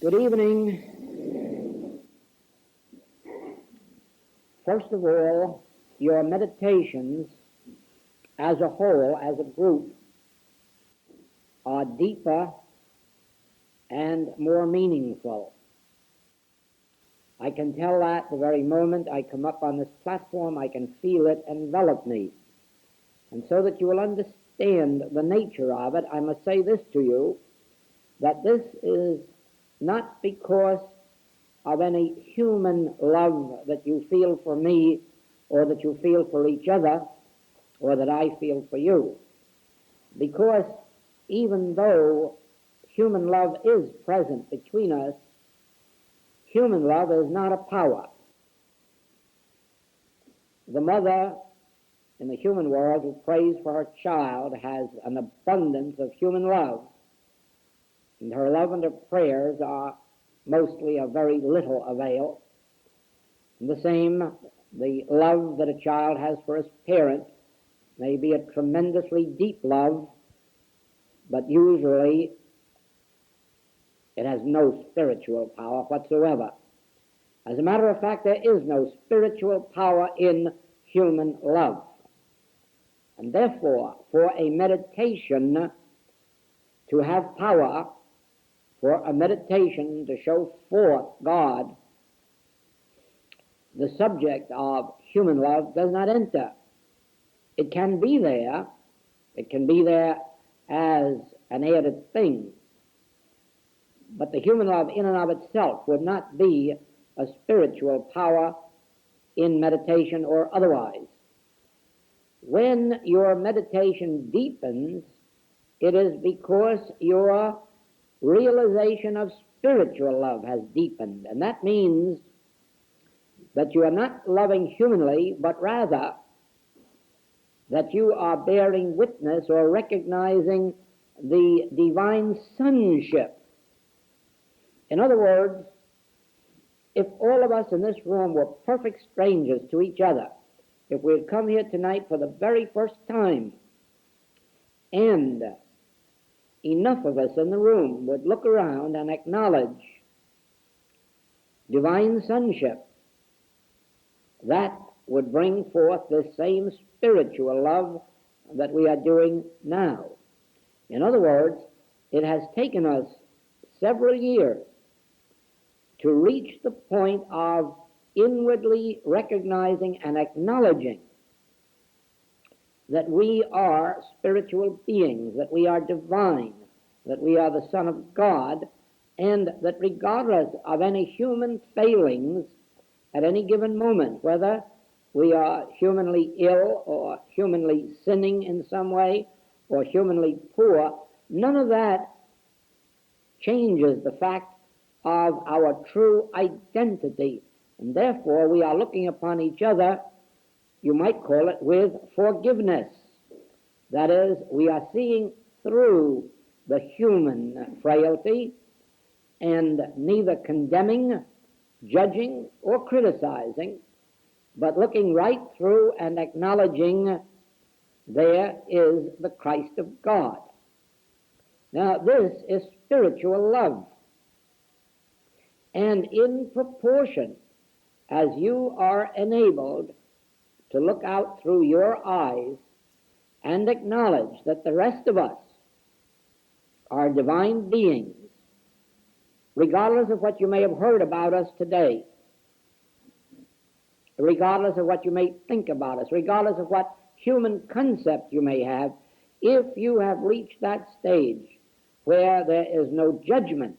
Good evening. First of all, your meditations as a whole, as a group, are deeper and more meaningful. I can tell that the very moment I come up on this platform. I can feel it envelop me. And so that you will understand the nature of it, I must say this to you, that this is not because of any human love that you feel for me, or that you feel for each other, or that I feel for you. Because even though human love is present between us, human love is not a power. The mother in the human world who prays for her child has an abundance of human love, and her love and her prayers are mostly of very little avail. And the same, the love that a child has for his parent may be a tremendously deep love, but usually it has no spiritual power whatsoever. As a matter of fact, there is no spiritual power in human love. And therefore, for a meditation to have power, for a meditation to show forth God, the subject of human love does not enter. It can be there. It can be there as an added thing. But the human love in and of itself would not be a spiritual power in meditation or otherwise. When your meditation deepens, it is because your realization of spiritual love has deepened. And that means that you are not loving humanly, but rather that you are bearing witness or recognizing the divine sonship. In other words, if all of us in this room were perfect strangers to each other, if we had come here tonight for the very first time, and enough of us in the room would look around and acknowledge divine sonship, that would bring forth the same spiritual love that we are doing now. In other words, it has taken us several years to reach the point of inwardly recognizing and acknowledging that we are spiritual beings, that we are divine, that we are the Son of God, and that regardless of any human failings at any given moment, whether we are humanly ill or humanly sinning in some way or humanly poor, none of that changes the fact of our true identity. And therefore, we are looking upon each other, you might call it, with forgiveness. That is, we are seeing through the human frailty and neither condemning, judging, or criticizing, but looking right through and acknowledging there is the Christ of God. Now, this is spiritual love. And in proportion as you are enabled to look out through your eyes and acknowledge that the rest of us are divine beings, regardless of what you may have heard about us today, regardless of what you may think about us, regardless of what human concept you may have, if you have reached that stage where there is no judgment,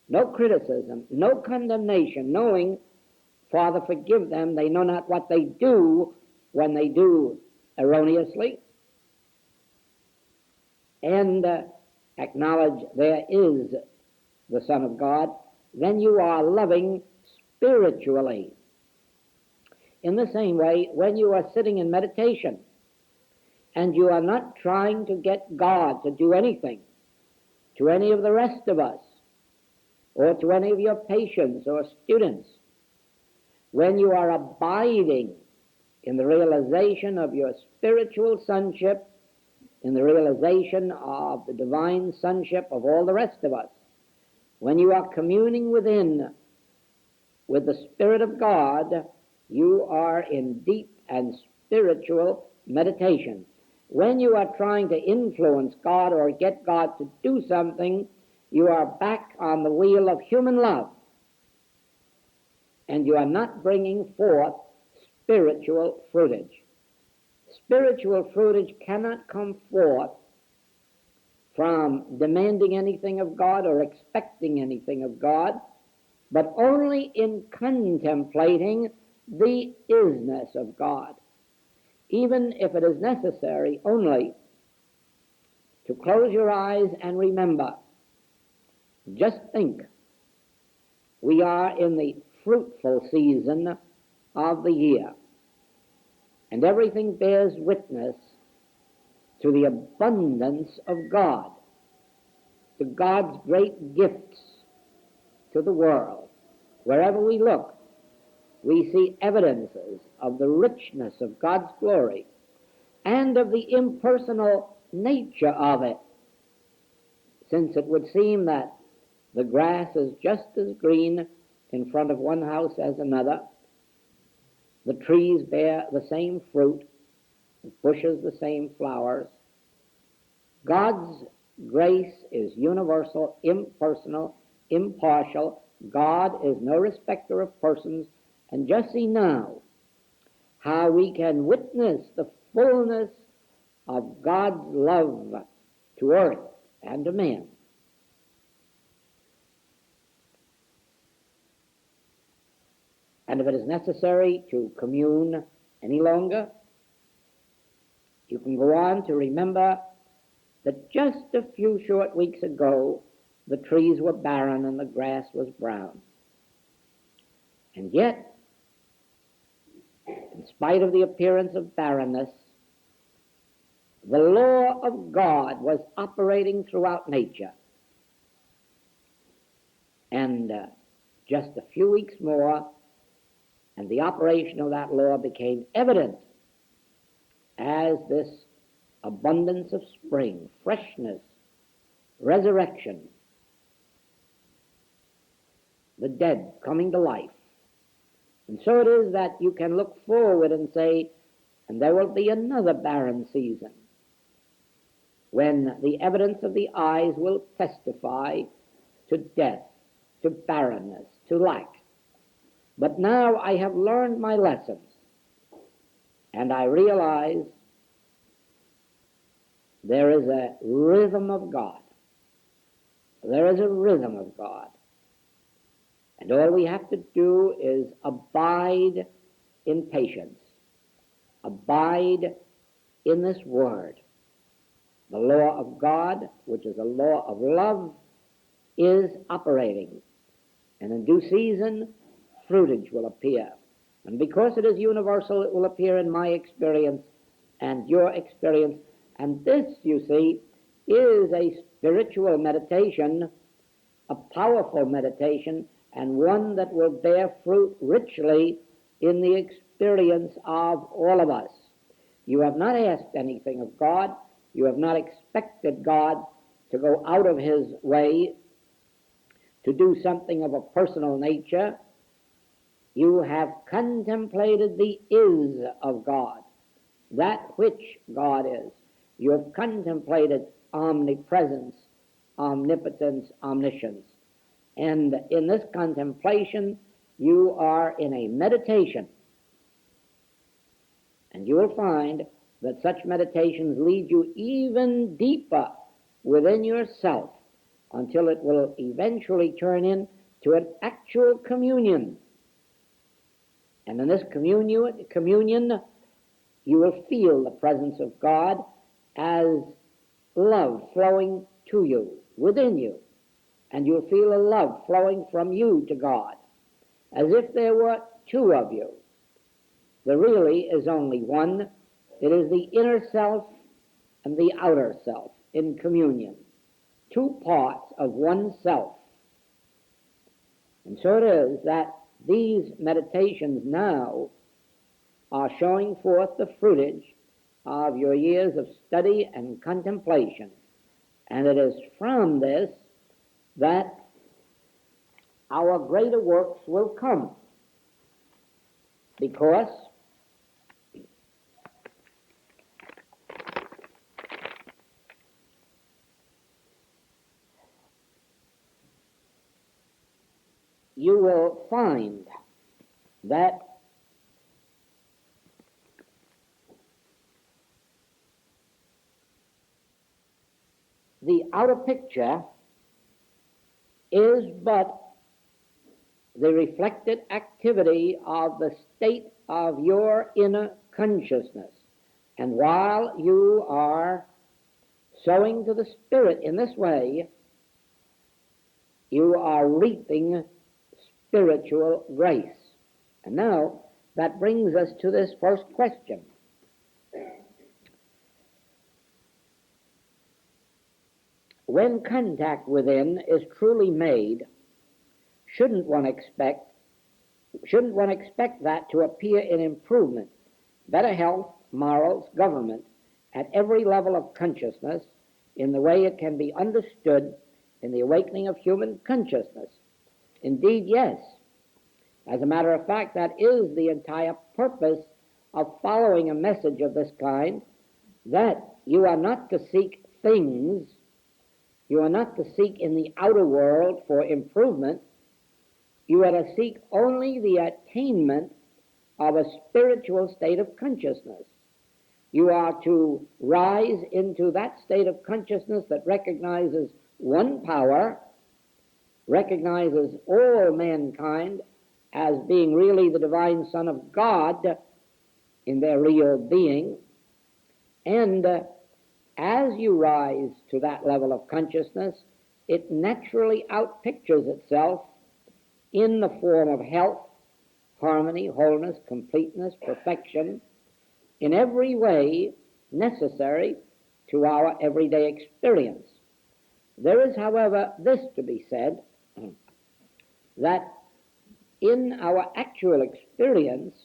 no criticism, no condemnation, knowing, Father, forgive them, they know not what they do when they do erroneously, and acknowledge there is the Son of God, then you are loving spiritually. In the same way, when you are sitting in meditation and you are not trying to get God to do anything to any of the rest of us, or to any of your patients or students, when you are abiding in the realization of your spiritual sonship, in the realization of the divine sonship of all the rest of us, when you are communing within with the Spirit of God, you are in deep and spiritual meditation. When you are trying to influence God or get God to do something, you are back on the wheel of human love, and you are not bringing forth spiritual fruitage. Spiritual fruitage cannot come forth from demanding anything of God or expecting anything of God, but only in contemplating the isness of God, even if it is necessary only to close your eyes and remember. Just think, we are in the fruitful season of the year, and everything bears witness to the abundance of God, to God's great gifts to the world. Wherever we look, we see evidences of the richness of God's glory and of the impersonal nature of it, since it would seem that the grass is just as green in front of one house as another, the trees bear the same fruit, the bushes the same flowers. God's grace is universal, impersonal, impartial. God is no respecter of persons. And just see now how we can witness the fullness of God's love to earth and to man. And if it is necessary to commune any longer, you can go on to remember that just a few short weeks ago the trees were barren and the grass was brown. And yet, in spite of the appearance of barrenness, the law of God was operating throughout nature. And just a few weeks more, and the operation of that law became evident as this abundance of spring, freshness, resurrection, the dead coming to life. And so it is that you can look forward and say, and there will be another barren season when the evidence of the eyes will testify to death, to barrenness, to lack. But now I have learned my lessons, and I realize there is a rhythm of God. There is a rhythm of God. And all we have to do is abide in patience. Abide in this word. The law of God, which is a law of love, is operating. And in due season, fruitage will appear. And because it is universal, it will appear in my experience and your experience. And this, you see, is a spiritual meditation, a powerful meditation, and one that will bear fruit richly in the experience of all of us. You have not asked anything of God. You have not expected God to go out of his way to do something of a personal nature. You have contemplated the is of God, that which God is. You have contemplated omnipresence, omnipotence, omniscience. And in this contemplation, you are in a meditation. And you will find that such meditations lead you even deeper within yourself until it will eventually turn into an actual communion. And in this communion, you will feel the presence of God as love flowing to you, within you. And you'll feel a love flowing from you to God, as if there were two of you. There really is only one. It is the inner self and the outer self in communion, two parts of one self. And so it is that these meditations now are showing forth the fruitage of your years of study and contemplation. And it is from this that our greater works will come, because you will find that the outer picture is but the reflected activity of the state of your inner consciousness. And while you are sowing to the Spirit in this way, you are reaping spiritual grace. And now that brings us to this first question. When contact within is truly made, shouldn't one expect that to appear in improvement, better health, morals, government, at every level of consciousness, in the way it can be understood in the awakening of human consciousness? Indeed, yes. As a matter of fact, that is the entire purpose of following a message of this kind, that you are not to seek things, you are not to seek in the outer world for improvement, you are to seek only the attainment of a spiritual state of consciousness. You are to rise into that state of consciousness that recognizes one power, recognizes all mankind as being really the divine Son of God in their real being, and as you rise to that level of consciousness, it naturally outpictures itself in the form of health, harmony, wholeness, completeness, perfection, in every way necessary to our everyday experience. There is, however, this to be said, that in our actual experience,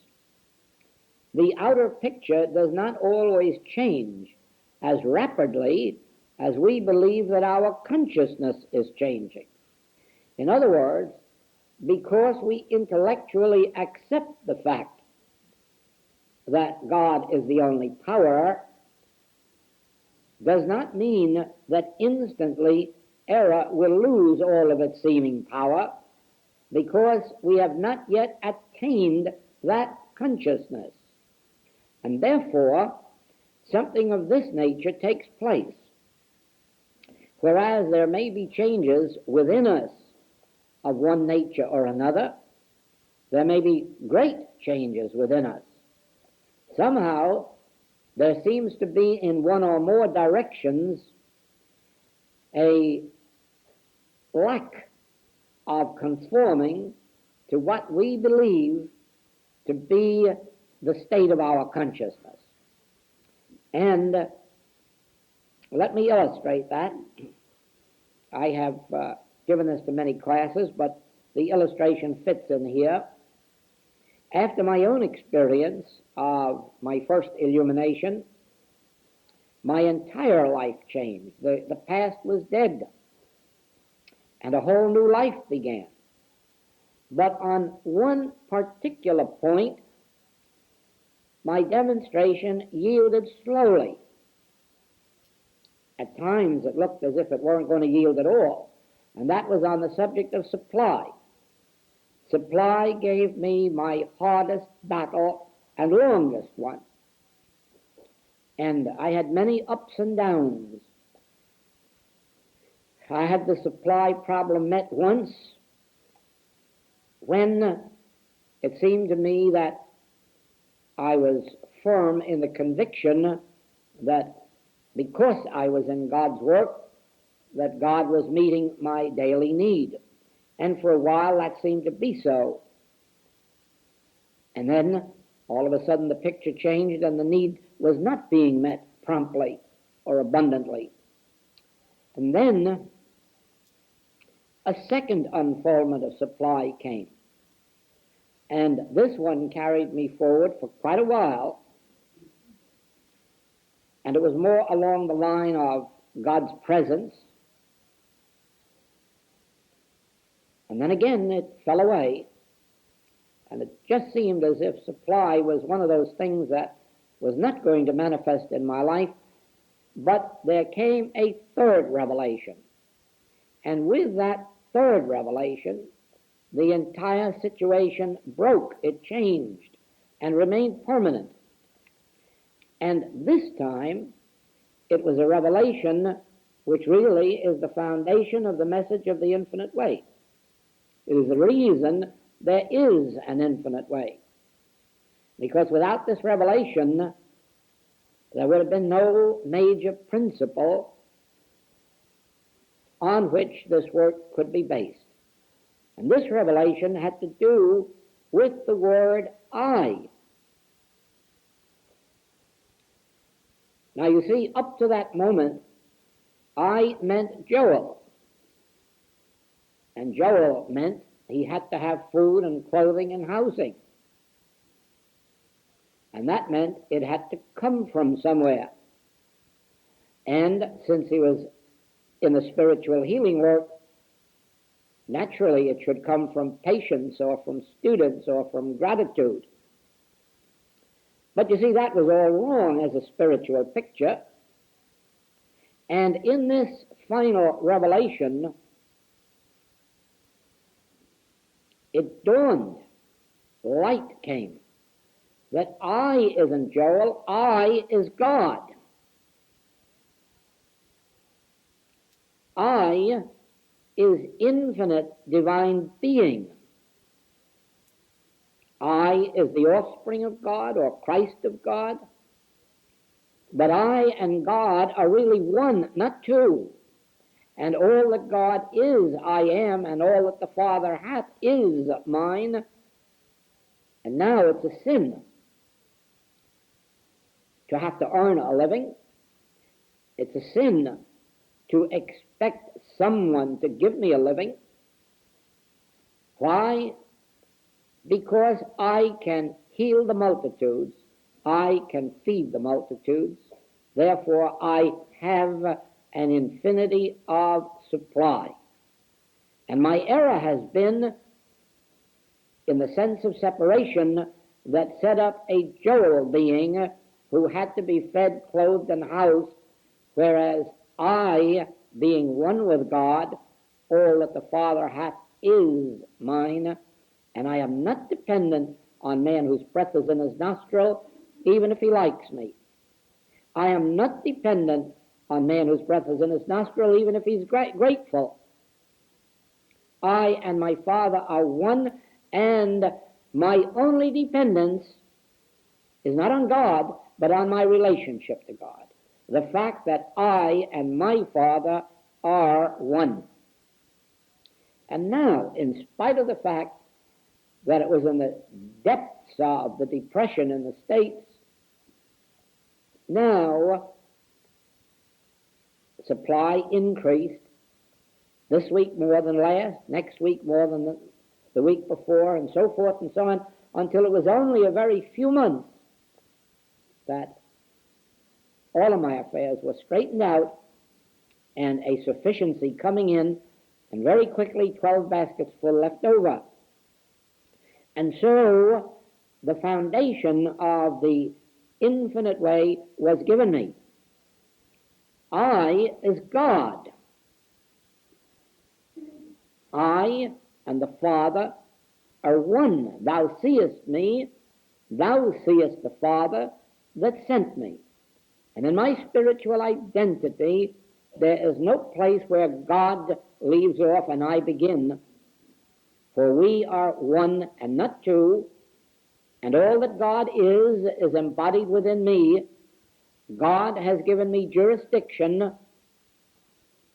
the outer picture does not always change as rapidly as we believe that our consciousness is changing. In other words, because we intellectually accept the fact that God is the only power, does not mean that instantly error will lose all of its seeming power, because we have not yet attained that consciousness. And therefore, something of this nature takes place. Whereas there may be changes within us of one nature or another, there may be great changes within us. Somehow, there seems to be in one or more directions a lack of conforming to what we believe to be the state of our consciousness. And let me illustrate that. I have given this to many classes, but the illustration fits in here. After my own experience of my first illumination, my entire life changed. The past was dead, and a whole new life began. But on one particular point, my demonstration yielded slowly. At times it looked as if it weren't going to yield at all, and that was on the subject of supply. Supply gave me my hardest battle and longest one. And I had many ups and downs. I had the supply problem met once when it seemed to me that I was firm in the conviction that because I was in God's work, that God was meeting my daily need. And for a while that seemed to be so. And then all of a sudden the picture changed and the need was not being met promptly or abundantly. And then a second unfoldment of supply came. And this one carried me forward for quite a while. And it was more along the line of God's presence And then again it fell away, and it just seemed as if supply was one of those things that was not going to manifest in my life. But there came a third revelation. And with that third revelation, the entire situation broke. It changed and remained permanent. And this time, it was a revelation which really is the foundation of the message of the infinite way. It is the reason there is an infinite way. Because without this revelation, there would have been no major principle on which this work could be based. And this revelation had to do with the word I. Now you see, up to that moment, I meant Joel. And Joel meant he had to have food and clothing and housing. And that meant it had to come from somewhere. And since he was in the spiritual healing work, naturally it should come from patience or from students or from gratitude. But you see, that was all wrong as a spiritual picture. And in this final revelation, it dawned, light came, that I isn't Joel, I is God. I is infinite divine being. I is the offspring of God or Christ of God. But I and God are really one, not two. And all that God is, I am, and all that the Father hath is mine. And now it's a sin to have to earn a living. It's a sin to expect someone to give me a living. Why? Because I can heal the multitudes. I can feed the multitudes. Therefore, I have an infinity of supply. And my error has been in the sense of separation that set up a Joel being who had to be fed, clothed, and housed, whereas I, being one with God, all that the Father hath is mine, and I am not dependent on man whose breath is in his nostril, even if he likes me. I am not dependent on man whose breath is in his nostril, even if he's grateful. I and my Father are one, and my only dependence is not on God, but on my relationship to God. The fact that I and my Father are one. And now, in spite of the fact that it was in the depths of the depression in the States, now supply increased, this week more than last, next week more than the week before, and so forth and so on, until it was only a very few months that all of my affairs were straightened out and a sufficiency coming in, and very quickly 12 baskets full left over. And so the foundation of the infinite way was given me. I is God. I and the Father are one. Thou seest me, thou seest the Father that sent me. And in my spiritual identity, there is no place where God leaves off and I begin, for we are one and not two, and all that God is embodied within me. God has given me jurisdiction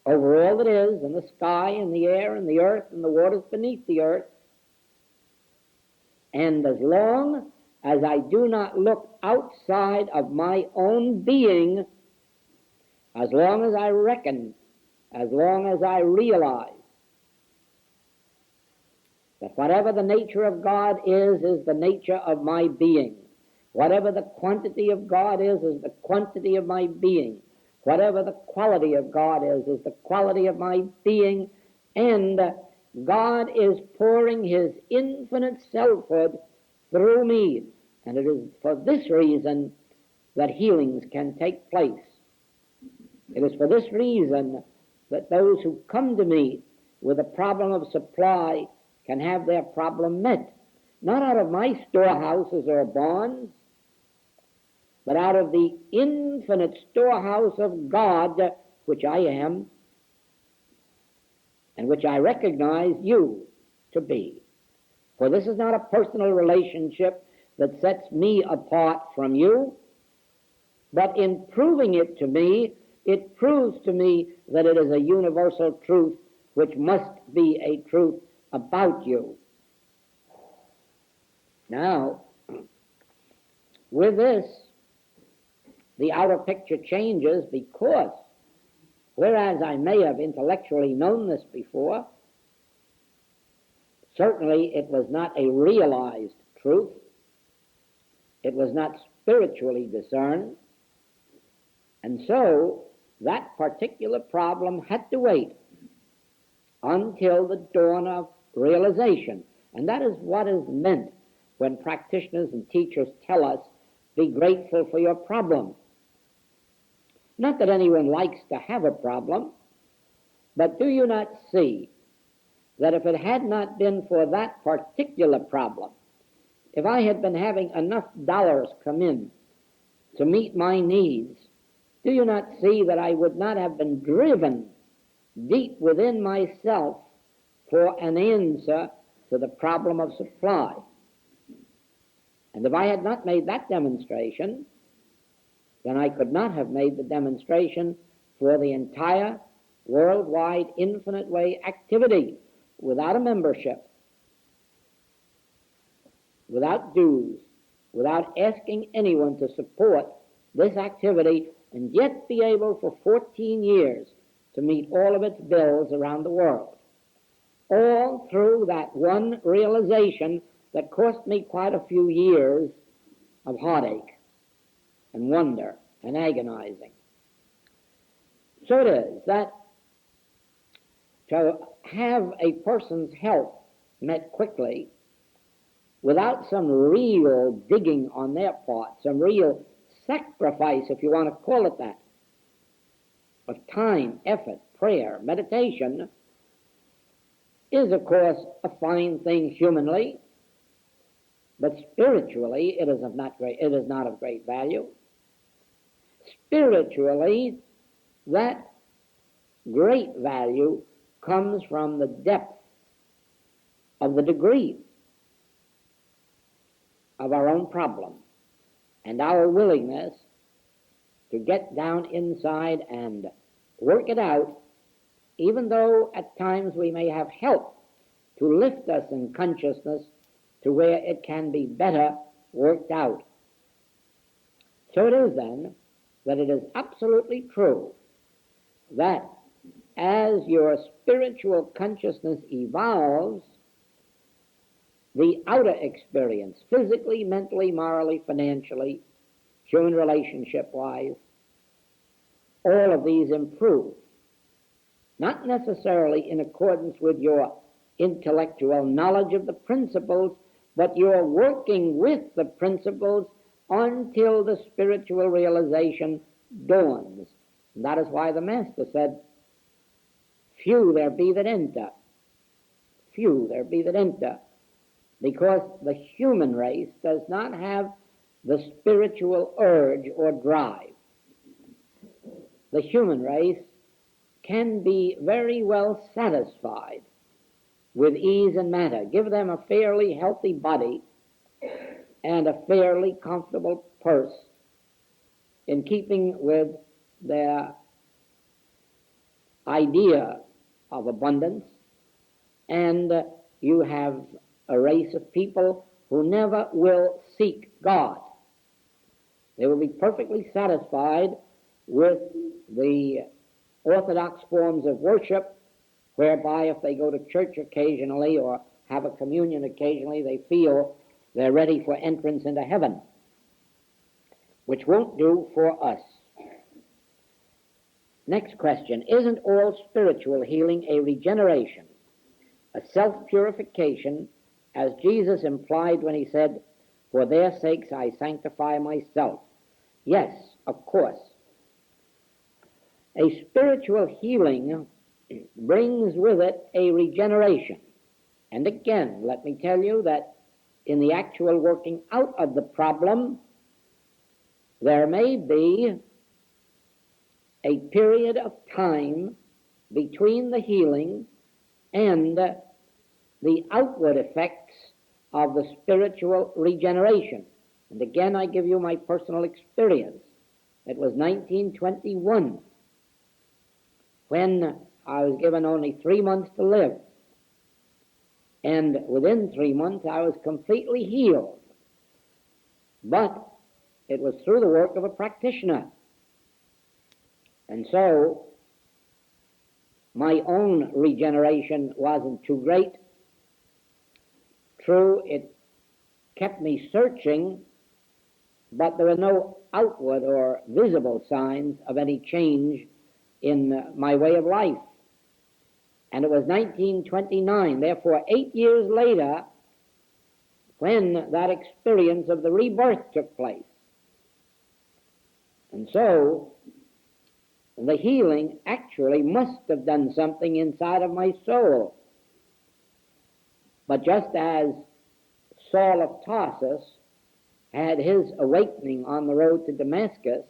over all that is in the sky and the air and the earth and the waters beneath the earth. And as long as I do not look outside of my own being, as long as I reckon, as long as I realize that whatever the nature of God is the nature of my being. Whatever the quantity of God is the quantity of my being. Whatever the quality of God is the quality of my being. And God is pouring his infinite selfhood through me. And it is for this reason that healings can take place. It is for this reason that those who come to me with a problem of supply can have their problem met. Not out of my storehouses or barns, but out of the infinite storehouse of God, which I am, and which I recognize you to be. For this is not a personal relationship that sets me apart from you, but in proving it to me, it proves to me that it is a universal truth which must be a truth about you. Now, with this, the outer picture changes, because whereas I may have intellectually known this before, certainly it was not a realized truth. It was not spiritually discerned. And so that particular problem had to wait until the dawn of realization. And that is what is meant when practitioners and teachers tell us, be grateful for your problem. Not that anyone likes to have a problem, but do you not see that if it had not been for that particular problem, if I had been having enough dollars come in to meet my needs, do you not see that I would not have been driven deep within myself for an answer to the problem of supply? And if I had not made that demonstration, then I could not have made the demonstration for the entire worldwide infinite way activity without a membership, without dues, without asking anyone to support this activity, and yet be able for 14 years to meet all of its bills around the world. All through that one realization that cost me quite a few years of heartache and wonder and agonizing. So it is that to have a person's health met quickly without some real digging on their part, some real sacrifice, if you want to call it that, of time, effort, prayer, meditation, is of course a fine thing humanly, but spiritually it is not of great value. Spiritually, that great value comes from the depth of the degree of our own problem and our willingness to get down inside and work it out, even though at times we may have help to lift us in consciousness to where it can be better worked out. So it is then that it is absolutely true that as your spiritual consciousness evolves, the outer experience, physically, mentally, morally, financially, human relationship-wise, all of these improve. Not necessarily in accordance with your intellectual knowledge of the principles, but you're working with the principles until the spiritual realization dawns. And that is why the Master said, few there be that enter. Few there be that enter. Because the human race does not have the spiritual urge or drive. The human race can be very well satisfied with ease and matter. Give them a fairly healthy body and a fairly comfortable purse in keeping with their idea of abundance, and you have a race of people who never will seek God. They will be perfectly satisfied with the orthodox forms of worship, whereby if they go to church occasionally or have a communion occasionally, they feel they're ready for entrance into heaven, which won't do for us. Next question. Isn't all spiritual healing a regeneration? a self-purification, as Jesus implied when he said, "For their sakes I sanctify myself." Yes, of course. A spiritual healing brings with it a regeneration. And again, let me tell you that in the actual working out of the problem, there may be a period of time between the healing and the outward effects of the spiritual regeneration. And again, I give you my personal experience. It was 1921 when I was given only 3 months to live. And within 3 months, I was completely healed. But it was through the work of a practitioner. And so, my own regeneration wasn't too great. True, it kept me searching, but there were no outward or visible signs of any change in my way of life. And it was 1929, therefore 8 years later, when that experience of the rebirth took place. And so, the healing actually must have done something inside of my soul. But just as Saul of Tarsus had his awakening on the road to Damascus,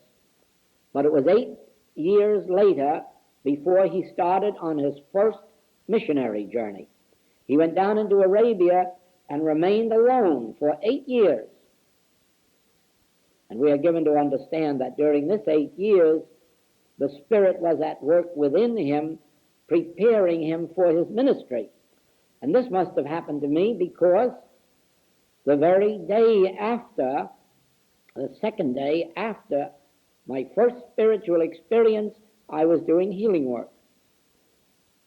but it was 8 years later before he started on his first missionary journey. He went down into Arabia and remained alone for 8 years. And we are given to understand that during this 8 years, the Spirit was at work within him, preparing him for his ministry. And this must have happened to me because the very day after, the second day after my first spiritual experience, I was doing healing work.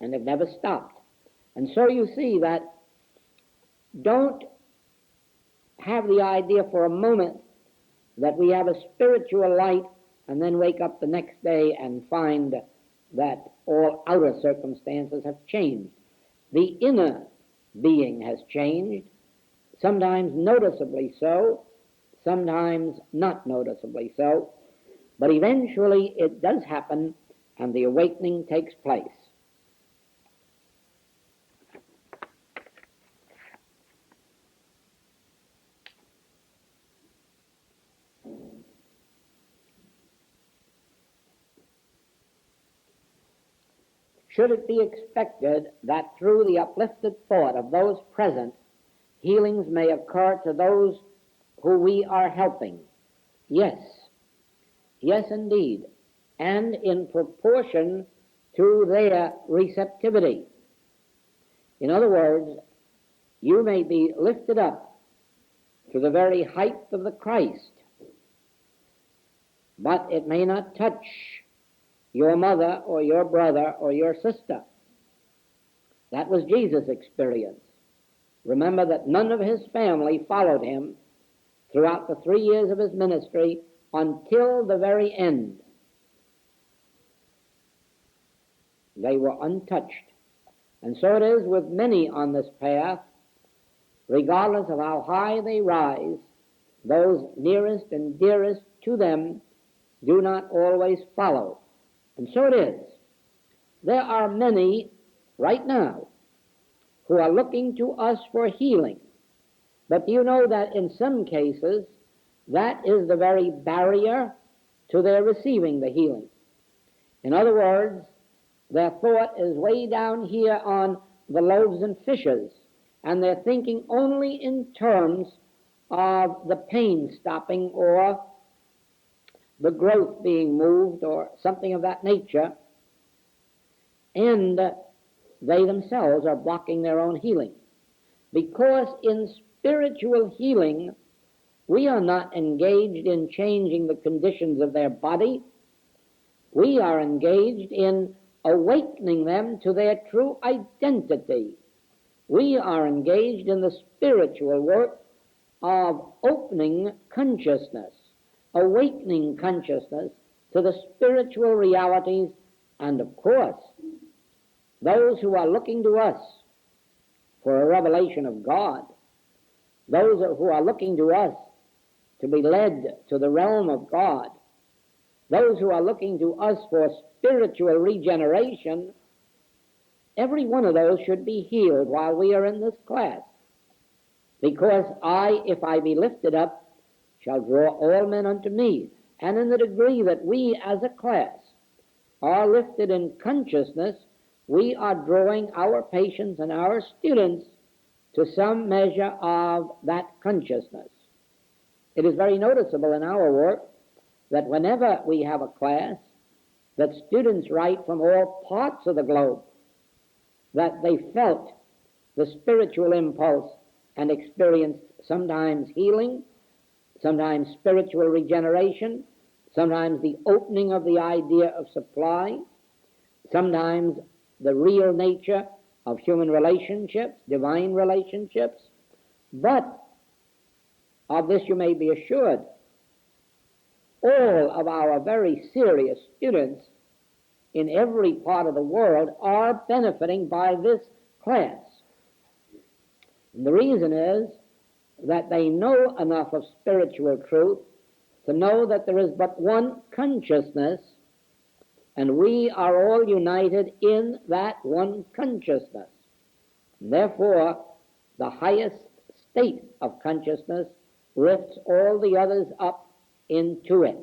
And it never stopped. And so you see that don't have the idea for a moment that we have a spiritual light and then wake up the next day and find that all outer circumstances have changed. The inner being has changed, sometimes noticeably so, sometimes not noticeably so, but eventually it does happen and the awakening takes place. Should it be expected that through the uplifted thought of those present, healings may occur to those who we are helping? Yes. Yes, indeed. And in proportion to their receptivity. In other words, you may be lifted up to the very height of the Christ, but it may not touch your mother or your brother or your sister. That was Jesus' experience. Remember that none of his family followed him throughout the 3 years of his ministry until the very end. They were untouched. And so it is with many on this path. Regardless of how high they rise, those nearest and dearest to them do not always follow. And so it is. There are many right now who are looking to us for healing. But do you know that in some cases, that is the very barrier to their receiving the healing? In other words, their thought is way down here on the loaves and fishes, and they're thinking only in terms of the pain stopping or the growth being moved or something of that nature, and they themselves are blocking their own healing. Because in spiritual healing, we are not engaged in changing the conditions of their body. We are engaged in awakening them to their true identity. We are engaged in the spiritual work of opening consciousness, awakening consciousness to the spiritual realities, and of course, those who are looking to us for a revelation of God, those who are looking to us to be led to the realm of God, those who are looking to us for spiritual regeneration, every one of those should be healed while we are in this class. Because I, if I be lifted up, shall draw all men unto me. And in the degree that we as a class are lifted in consciousness, we are drawing our patients and our students to some measure of that consciousness. It is very noticeable in our work that whenever we have a class, that students write from all parts of the globe that they felt the spiritual impulse and experienced sometimes healing, sometimes spiritual regeneration, sometimes the opening of the idea of supply, sometimes the real nature of human relationships, divine relationships. But of this you may be assured, all of our very serious students in every part of the world are benefiting by this class. And the reason is that they know enough of spiritual truth to know that there is but one consciousness, and we are all united in that one consciousness. And therefore, the highest state of consciousness lifts all the others up into it.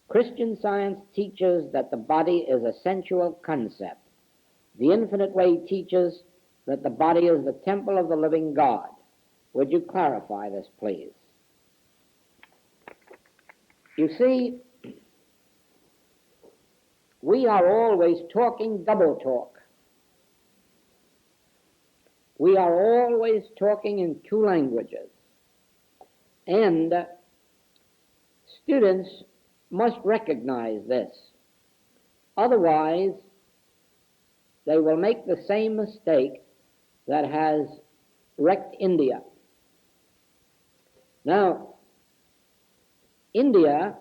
Christian Science teaches that the body is a sensual concept. The Infinite Way teaches that the body is the temple of the living God. Would you clarify this, please? You see, we are always talking double talk. We are always talking in two languages. And students must recognize this. Otherwise, they will make the same mistake that has wrecked India. Now, India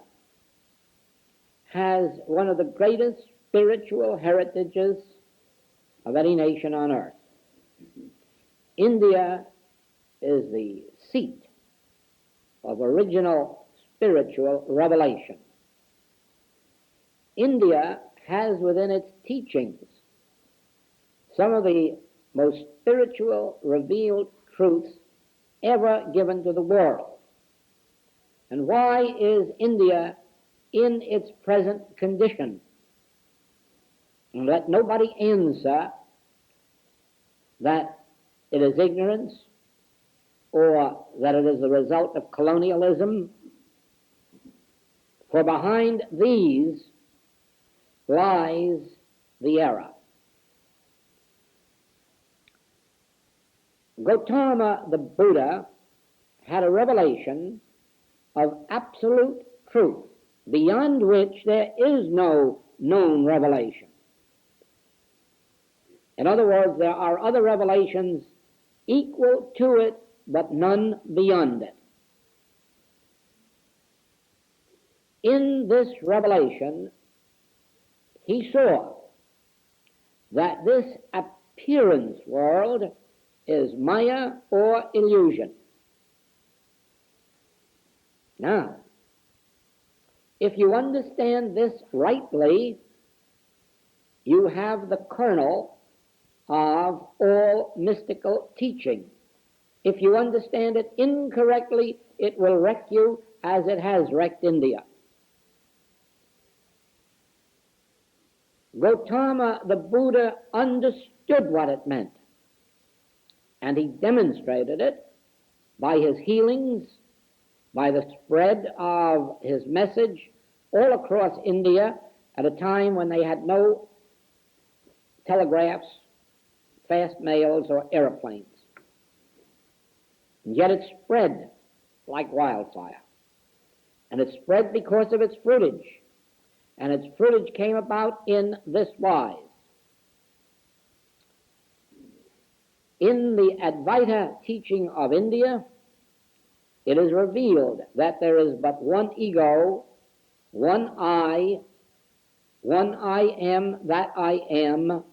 has one of the greatest spiritual heritages of any nation on earth. India is the seat of original spiritual revelation. India has within its teachings some of the most spiritual revealed truths ever given to the world. And why is India in its present condition? And let nobody answer that it is ignorance or that it is the result of colonialism, for behind these lies the error. Gautama the Buddha had a revelation of absolute truth, beyond which there is no known revelation. In other words, there are other revelations equal to it, but none beyond it. In this revelation, he saw that this appearance world is Maya or illusion. Now, if you understand this rightly, you have the kernel of all mystical teaching. If you understand it incorrectly, it will wreck you as it has wrecked India. Gautama the Buddha understood what it meant, and he demonstrated it by his healings, by the spread of his message all across India at a time when they had no telegraphs, fast mails, or airplanes. And yet it spread like wildfire. And it spread because of its fruitage. And its fruitage came about in this wise. In the Advaita teaching of India, it is revealed that there is but one ego, one I, one I am that I am,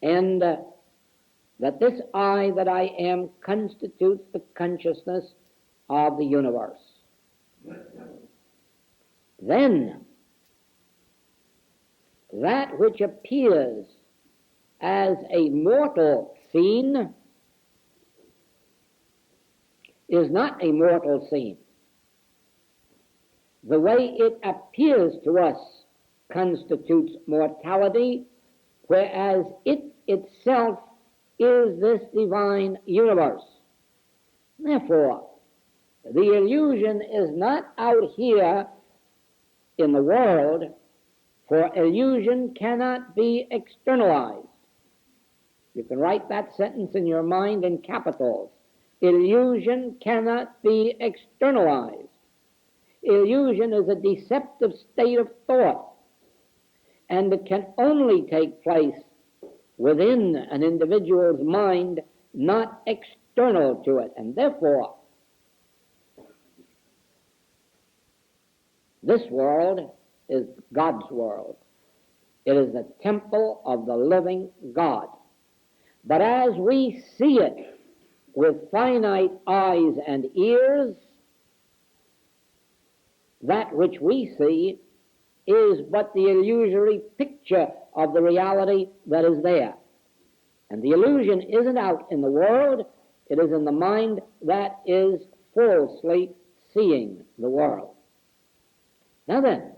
and that this I that I am constitutes the consciousness of the universe. Then, that which appears as a mortal scene is not a mortal scene. The way it appears to us constitutes mortality, whereas it itself is this divine universe. Therefore, the illusion is not out here in the world, for illusion cannot be externalized. You can write that sentence in your mind in capitals. Illusion cannot be externalized. Illusion is a deceptive state of thought, and it can only take place within an individual's mind, not external to it. And therefore, this world is God's world. It is the temple of the living God. But as we see it with finite eyes and ears, that which we see is but the illusory picture of the reality that is there. And the illusion isn't out in the world, it is in the mind that is falsely seeing the world. Now then,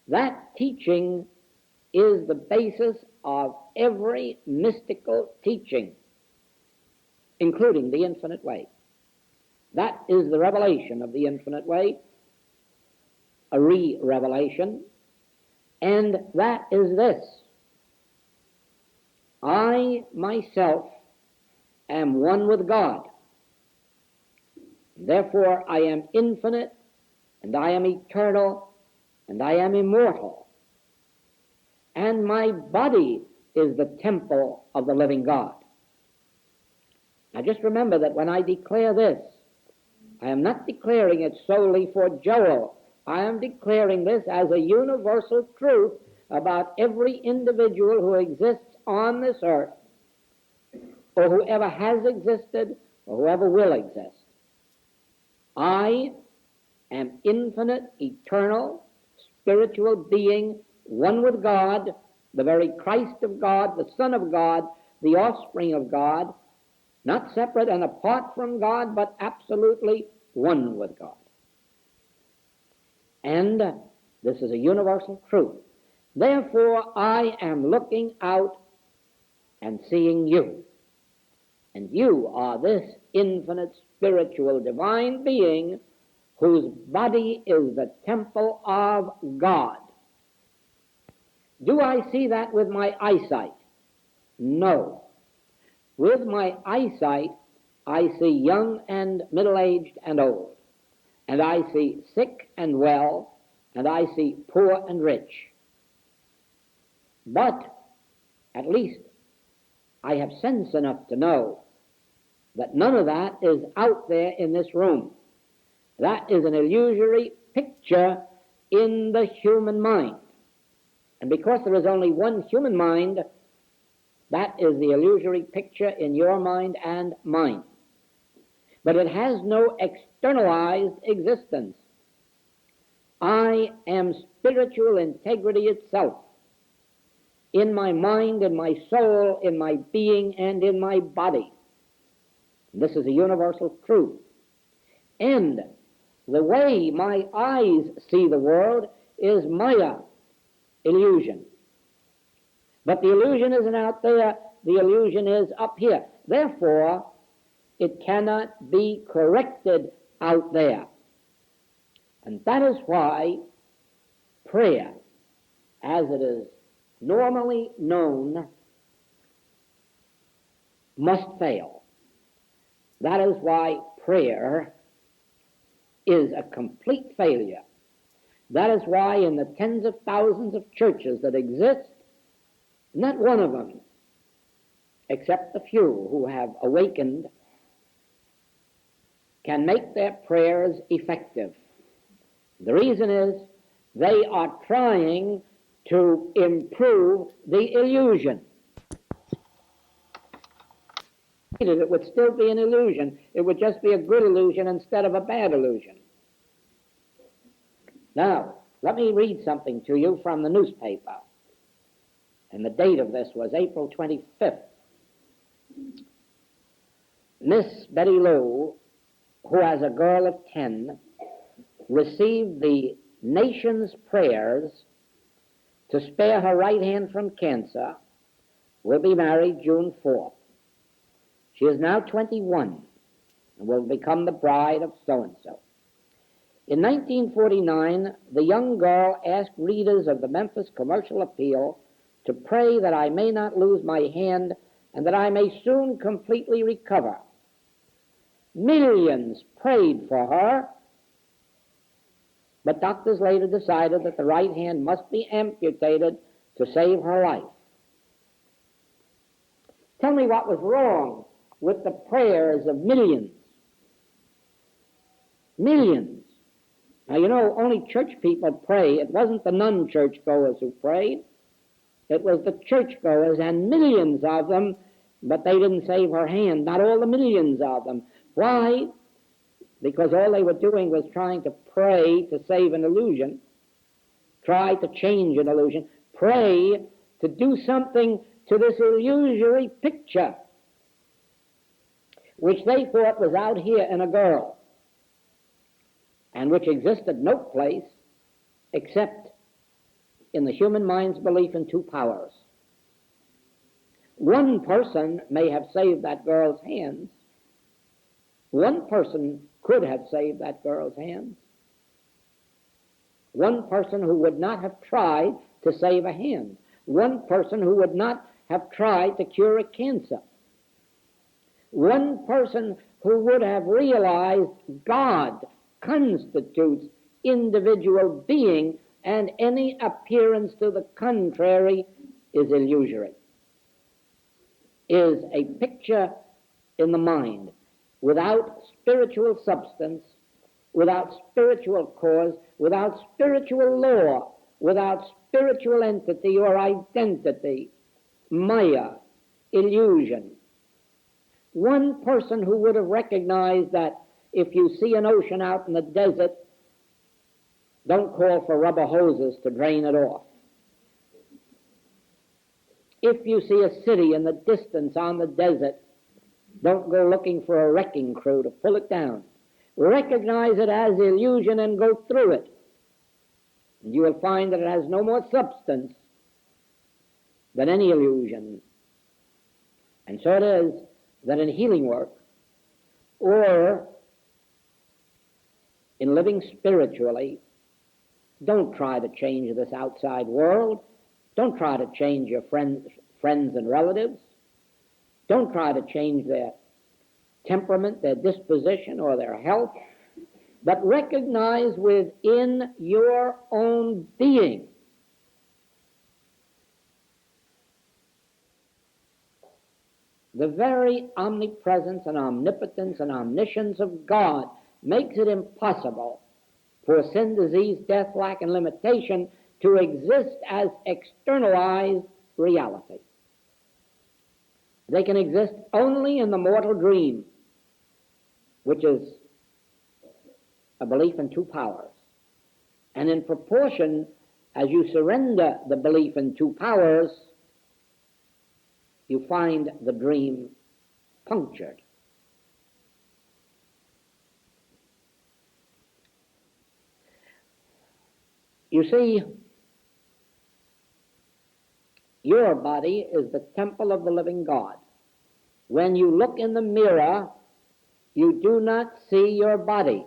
that teaching is the basis of every mystical teaching, including the infinite way. That is the revelation of the infinite way, a re-revelation, and that is this: I myself am one with God. Therefore I am infinite, and I am eternal, and I am immortal. And my body is the temple of the living God. Now just remember that when I declare this, I am not declaring it solely for Joel. I am declaring this as a universal truth about every individual who exists on this earth, or whoever has existed, or whoever will exist. I am infinite, eternal, spiritual being, one with God, the very Christ of God, the Son of God, the offspring of God, not separate and apart from God, but absolutely one with God. And this is a universal truth. Therefore, I am looking out and seeing you. And you are this infinite, spiritual, divine being whose body is the temple of God. Do I see that with my eyesight? No. With my eyesight, I see young and middle-aged and old. And I see sick and well, and I see poor and rich. But at least I have sense enough to know that none of that is out there in this room. That is an illusory picture in the human mind. And because there is only one human mind, that is the illusory picture in your mind and mine. But it has no externalized existence. I am spiritual integrity itself, in my mind, in my soul, in my being, and in my body. This is a universal truth. And the way my eyes see the world is Maya, illusion. But the illusion isn't out there, the illusion is up here. Therefore, it cannot be corrected out there. And that is why prayer, as it is normally known, must fail. That is why prayer is a complete failure. That is why in the tens of thousands of churches that exist, not one of them, except the few who have awakened, can make their prayers effective. The reason is They are trying to improve the illusion. It would still be an illusion. It would just be a good illusion instead of a bad illusion. Now, let me read something to you from the newspaper. And the date of this was April 25th. Miss Betty Lou, who as a girl of 10 received the nation's prayers to spare her right hand from cancer, will be married June 4th. She is now 21 and will become the bride of so-and-so. In 1949, the young girl asked readers of the Memphis Commercial Appeal to pray that I may not lose my hand and that I may soon completely recover. Millions prayed for her, but doctors later decided that the right hand must be amputated to save her life. Tell me what was wrong with the prayers of millions. Millions. Now, you know, only church people pray. It wasn't the non-churchgoers who prayed. It was the churchgoers, and millions of them, but they didn't save her hand, not all the millions of them. Why? Because all they were doing was trying to pray to save an illusion, try to change an illusion, pray to do something to this illusory picture, which they thought was out here in a girl, and which existed no place except in the human mind's belief in two powers. One person may have saved that girl's hands. One person could have saved that girl's hands. One person who would not have tried to save a hand. One person who would not have tried to cure a cancer. One person who would have realized God constitutes individual being, and any appearance to the contrary is illusory, is a picture in the mind without spiritual substance, without spiritual cause, without spiritual law, without spiritual entity or identity, maya, illusion. One person who would have recognized that if you see an ocean out in the desert, don't call for rubber hoses to drain it off. If you see a city in the distance on the desert, don't go looking for a wrecking crew to pull it down. Recognize it as illusion and go through it. And you will find that it has no more substance than any illusion. And so it is that in healing work, or in living spiritually, don't try to change this outside world. Don't try to change your friends and relatives. Don't try to change their temperament, their disposition, or their health, but recognize within your own being the very omnipresence and omnipotence and omniscience of God makes it impossible for sin, disease, death, lack, and limitation to exist as externalized reality. They can exist only in the mortal dream, which is a belief in two powers. And in proportion as you surrender the belief in two powers, you find the dream punctured. You see, your body is the temple of the living God. When you look in the mirror, you do not see your body.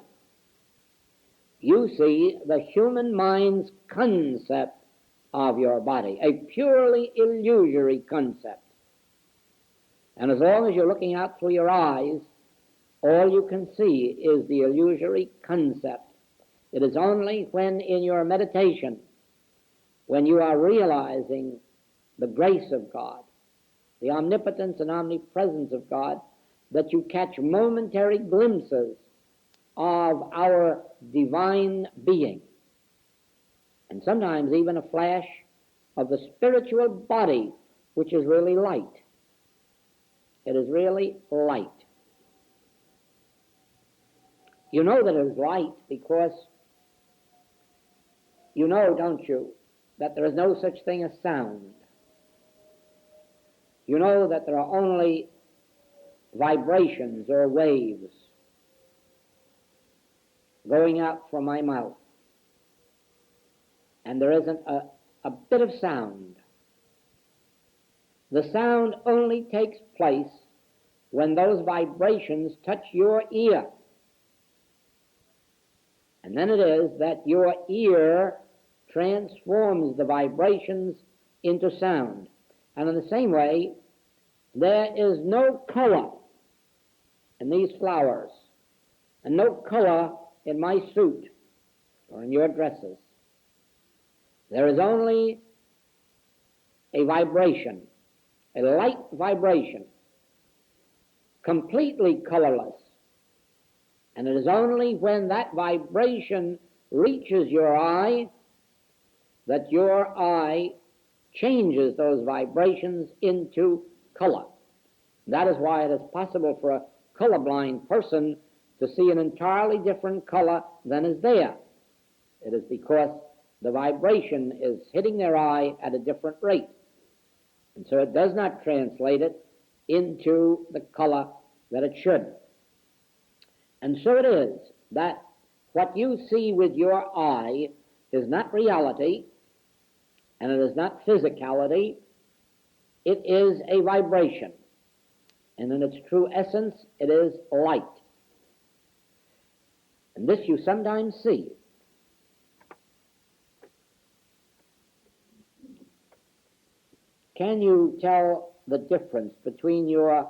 You see the human mind's concept of your body, a purely illusory concept. And as long as you're looking out through your eyes, all you can see is the illusory concept. It is only when in your meditation, when you are realizing the grace of God, the omnipotence and omnipresence of God, that you catch momentary glimpses of our divine being. and sometimes even a flash of the spiritual body, which is really light. It is really light. You know that it is light because you know, don't you, that there is no such thing as sound. You know that there are only vibrations or waves going out from my mouth, and there isn't a bit of sound. The sound only takes place when those vibrations touch your ear. And then it is that your ear transforms the vibrations into sound. And in the same way, there is no color in these flowers, and no color in my suit or in your dresses. There is only a vibration, a light vibration, completely colorless. And it is only when that vibration reaches your eye that your eye changes those vibrations into color. That is why it is possible for a colorblind person to see an entirely different color than is there. It is because the vibration is hitting their eye at a different rate. And so it does not translate it into the color that it should. And so it is that what you see with your eye is not reality, and it is not physicality. It is a vibration. And in its true essence, it is light. And this you sometimes see. Can you tell the difference between your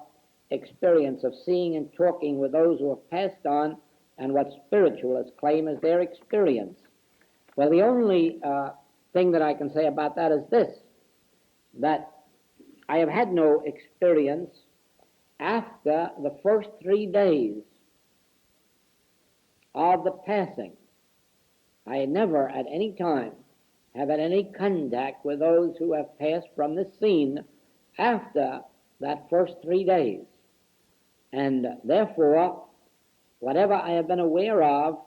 experience of seeing and talking with those who have passed on and what spiritualists claim as their experience? Well, the only thing that I can say about that is this, that I have had no experience after the first 3 days of the passing. I never at any time have had any contact with those who have passed from this scene after that first 3 days. And therefore, whatever I have been aware of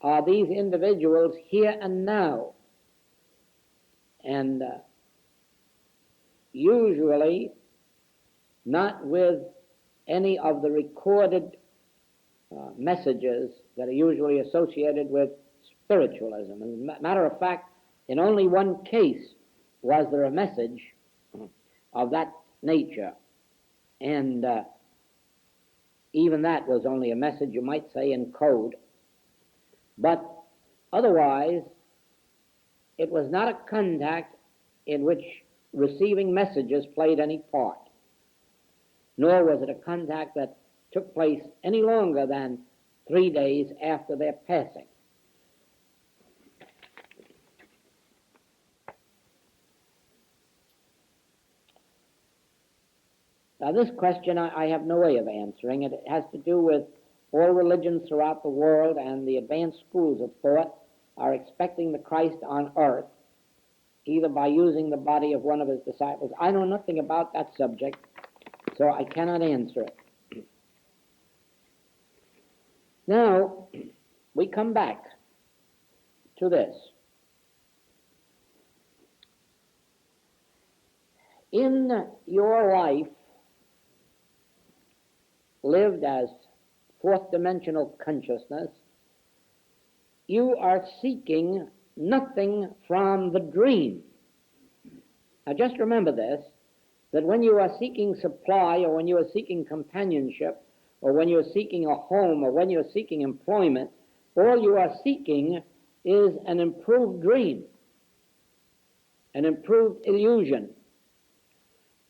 are these individuals here and now. And usually not with any of the recorded messages that are usually associated with spiritualism. As a matter of fact, in only one case was there a message of that nature. And even that was only a message, you might say, in code. But otherwise, it was not a contact in which receiving messages played any part, nor was it a contact that took place any longer than 3 days after their passing. Now, this question I have no way of answering. It has to do with all religions throughout the world, and the advanced schools of thought are expecting the Christ on earth, either by using the body of one of his disciples. I know nothing about that subject, so I cannot answer it. Now, we come back to this. In your life, lived as fourth dimensional consciousness, you are seeking nothing from the dream. Now just remember this, that when you are seeking supply, or when you are seeking companionship, or when you are seeking a home, or when you are seeking employment, all you are seeking is an improved dream, an improved illusion.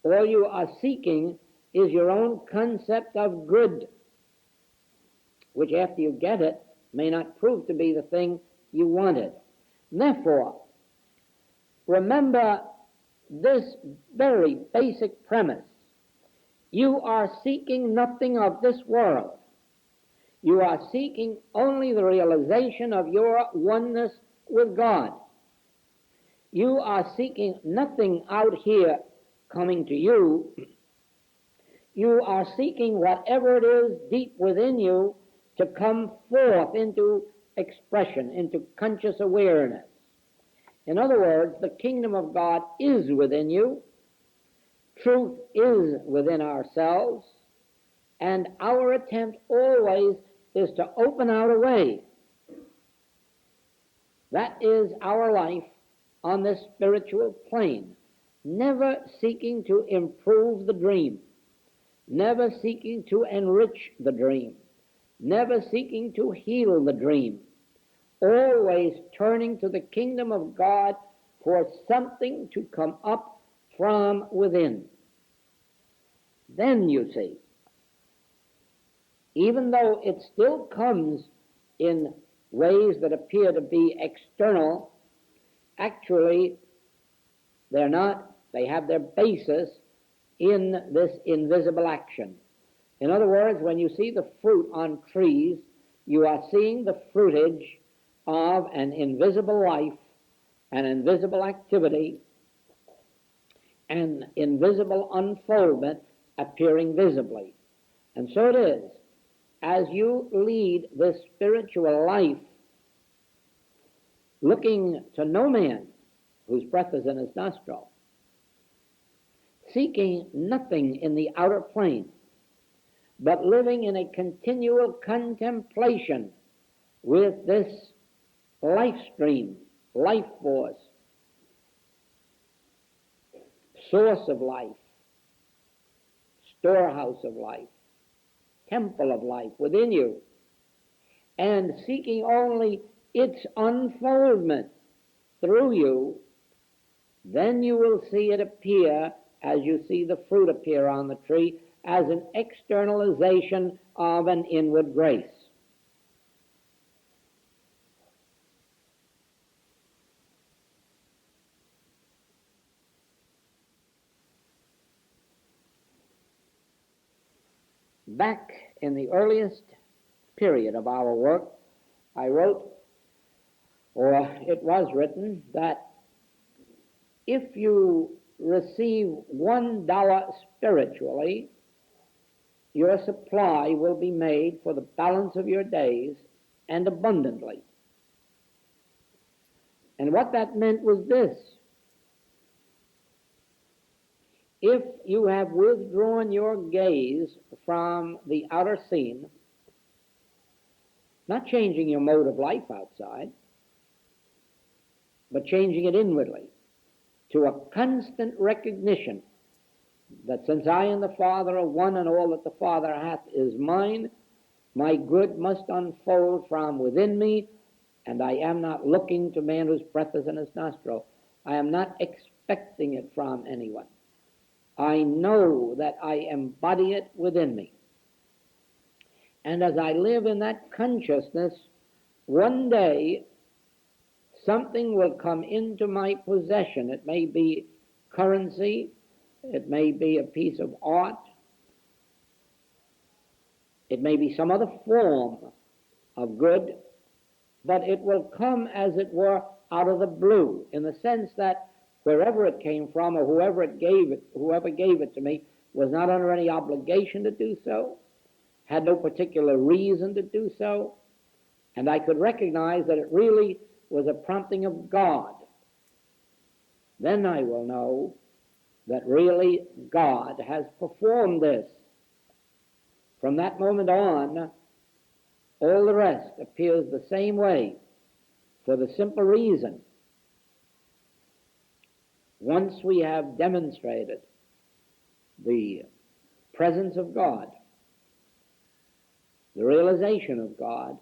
All you are seeking is your own concept of good, which after you get it may not prove to be the thing you wanted. Therefore, remember this very basic premise. You are seeking nothing of this world. You are seeking only the realization of your oneness with God. You are seeking nothing out here coming to you. You are seeking whatever it is deep within you to come forth into expression, into conscious awareness. In other words, the kingdom of God is within you. Truth is within ourselves. And our attempt always is to open out a way. That is our life on this spiritual plane. Never seeking to improve the dream. Never seeking to enrich the dream. Never seeking to heal the dream. Always turning to the kingdom of God for something to come up from within. Then you see, even though it still comes in ways that appear to be external, actually they're not. They have their basis in this invisible action. In other words, when you see the fruit on trees, you are seeing the fruitage of an invisible life, an invisible activity, an invisible unfoldment appearing visibly. And so it is, as you lead this spiritual life, looking to no man whose breath is in his nostril, seeking nothing in the outer plane, but living in a continual contemplation with this life stream, life force, source of life, storehouse of life, temple of life within you, and seeking only its unfoldment through you, then you will see it appear, as you see the fruit appear on the tree, as an externalization of an inward grace. Back in the earliest period of our work, I wrote, or it was written, that if you receive $1 spiritually, your supply will be made for the balance of your days and abundantly. And what that meant was this: if you have withdrawn your gaze from the outer scene, not changing your mode of life outside, but changing it inwardly to a constant recognition that since I and the Father are one and all that the Father hath is mine, my good must unfold from within me, and I am not looking to man whose breath is in his nostril. I am not expecting it from anyone. I know that I embody it within me. And as I live in that consciousness, one day something will come into my possession. It may be currency, it may be a piece of art, it may be some other form of good, but it will come, as it were, out of the blue, in the sense that wherever it came from, or whoever gave it to me, was not under any obligation to do so, had no particular reason to do so, and I could recognize that it really was a prompting of God. Then I will know that really God has performed this. From that moment on, all the rest appears the same way, for the simple reason, once we have demonstrated the presence of God, the realization of God,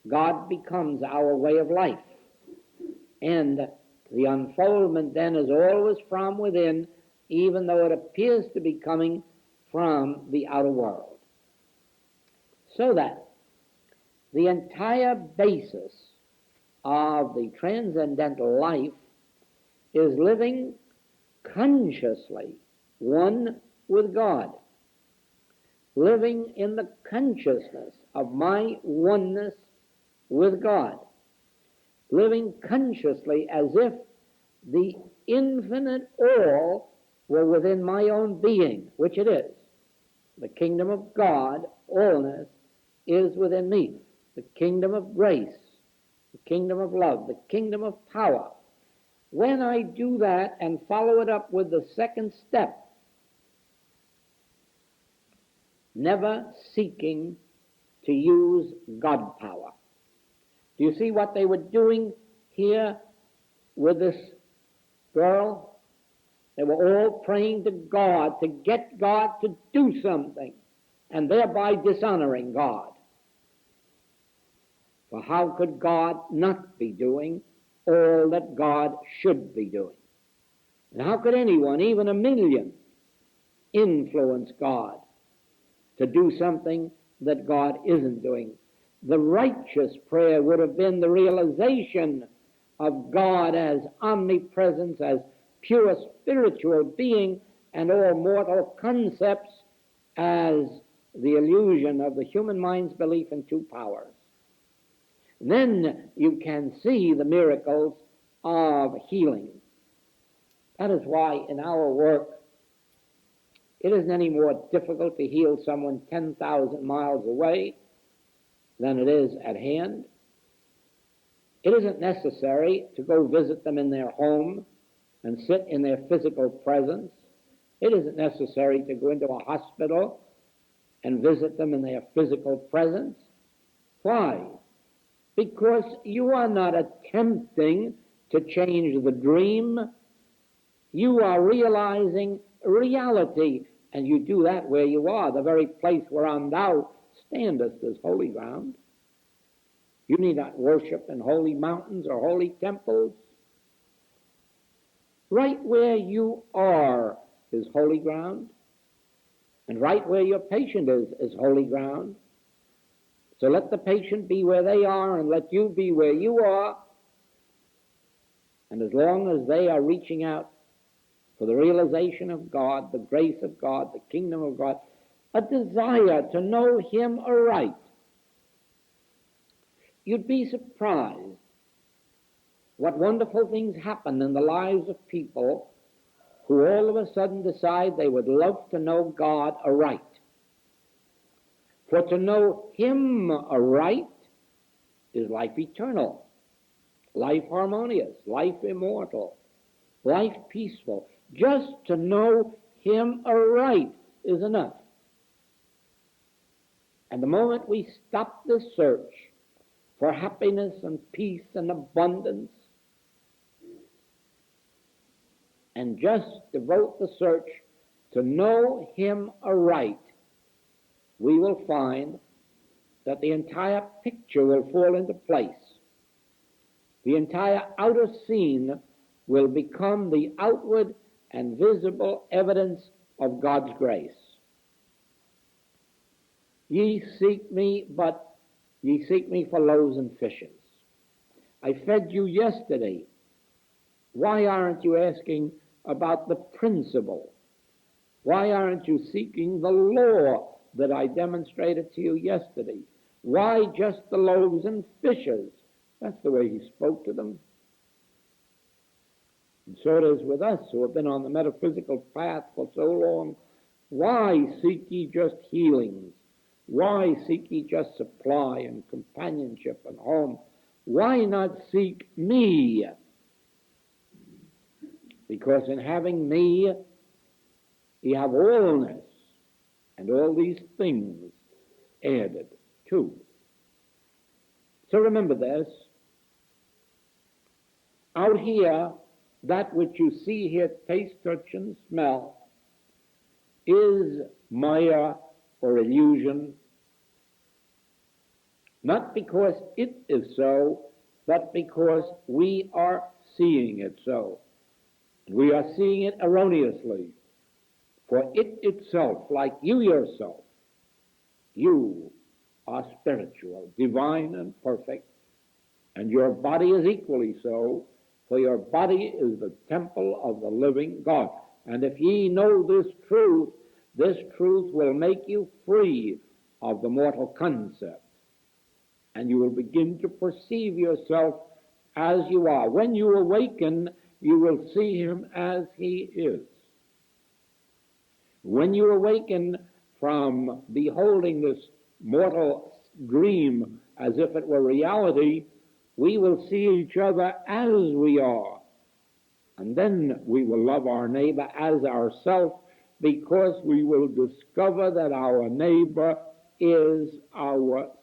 God becomes our way of life. And the unfoldment then is always from within, even though it appears to be coming from the outer world. So that the entire basis of the transcendental life is living consciously one with God, living in the consciousness of my oneness with God, living consciously as if the infinite all were within my own being, which it is. The kingdom of God, allness, is within me. The kingdom of grace, the kingdom of love, the kingdom of power. When I do that and follow it up with the second step, never seeking to use God power. Do you see what they were doing here with this girl? They were all praying to God to get God to do something, and thereby dishonoring God. For how could God not be doing all that God should be doing? And how could anyone, even a million, influence God to do something that God isn't doing? The righteous prayer would have been the realization of God as omnipresence, as pure spiritual being, and all mortal concepts as the illusion of the human mind's belief in two powers. Then you can see the miracles of healing. That is why in our work it isn't any more difficult to heal someone 10,000 miles away than it is at hand. It isn't necessary to go visit them in their home and sit in their physical presence. It isn't necessary to go into a hospital and visit them in their physical presence. Why? Because you are not attempting to change the dream. You are realizing reality, and you do that where you are. The very place whereon thou standest is holy ground. You need not worship in holy mountains or holy temples. Right where you are is holy ground, and right where your patient is holy ground. So let the patient be where they are, and let you be where you are. And as long as they are reaching out for the realization of God, the grace of God, the kingdom of God, a desire to know Him aright, you'd be surprised what wonderful things happen in the lives of people who all of a sudden decide they would love to know God aright. For to know Him aright is life eternal, life harmonious, life immortal, life peaceful. Just to know Him aright is enough. And the moment we stop this search for happiness and peace and abundance, and just devote the search to know Him aright, we will find that the entire picture will fall into place. The entire outer scene will become the outward and visible evidence of God's grace. Ye seek me, but ye seek me for loaves and fishes. I fed you yesterday. Why aren't you asking about the principle? Why aren't you seeking the law that I demonstrated to you yesterday? Why just the loaves and fishes? That's the way He spoke to them. And so it is with us who have been on the metaphysical path for so long. Why seek ye just healings? Why seek ye just supply and companionship and home? Why not seek me? Because in having me, ye have allness, and all these things added to. So remember this. Out here, that which you see, hear, taste, touch, and smell is Maya or illusion, not because it is so, but because we are seeing it so. We are seeing it erroneously. For it itself, like you yourself, you are spiritual, divine, and perfect, and your body is equally so, for your body is the temple of the living God. And if ye know this truth will make you free of the mortal concept, and you will begin to perceive yourself as you are. When you awaken, you will see him as he is. When you awaken from beholding this mortal dream as if it were reality, we will see each other as we are. And then we will love our neighbor as ourselves, because we will discover that our neighbor is ourself.